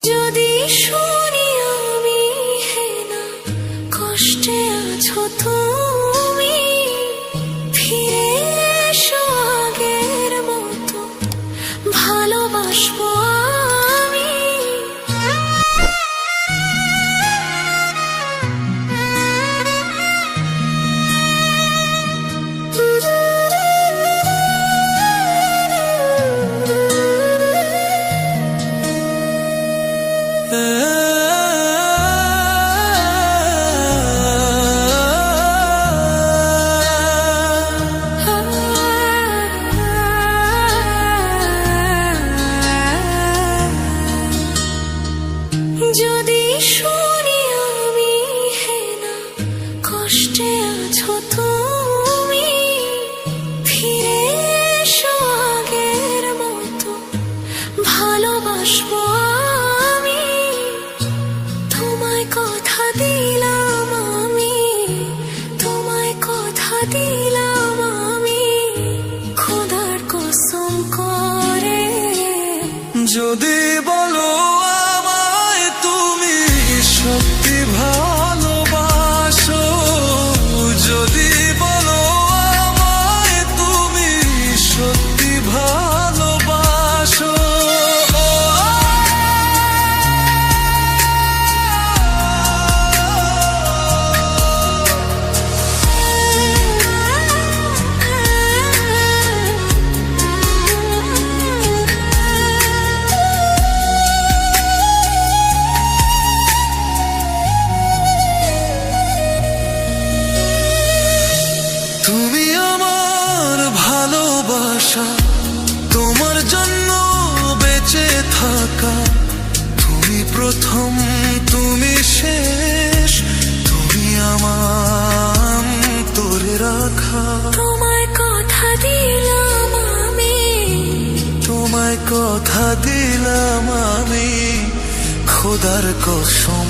যদি শুনি আমি হেনা কষ্টে আছো তুমি, ফিরে এসো আগের মতো ভালোবাসবো আমি। যদি শুনি আমি হেনা কষ্টে আছো তুমি, ফিরে এসো আগের মতো ভালোবাসবো আমি। তোমায় কথা দিলাম আমি, তোমায় কথা দিলাম আমি, খোদার কসম করে। যদি বলো আমায় তুমি সত্যি ভালোবাসো, যদি বলো আমায় তুমি সত্যি ভালোবাসো, তুমি আমার ভালোবাসা, তোমার জন্য বেঁচে থাকা, তুমি প্রথম তুমি শেষ, তুমি আমার তোরে রাখা। তোমায় কথা দিলাম আমি, তোমায় কথা দিলাম আমি, খোদার কসম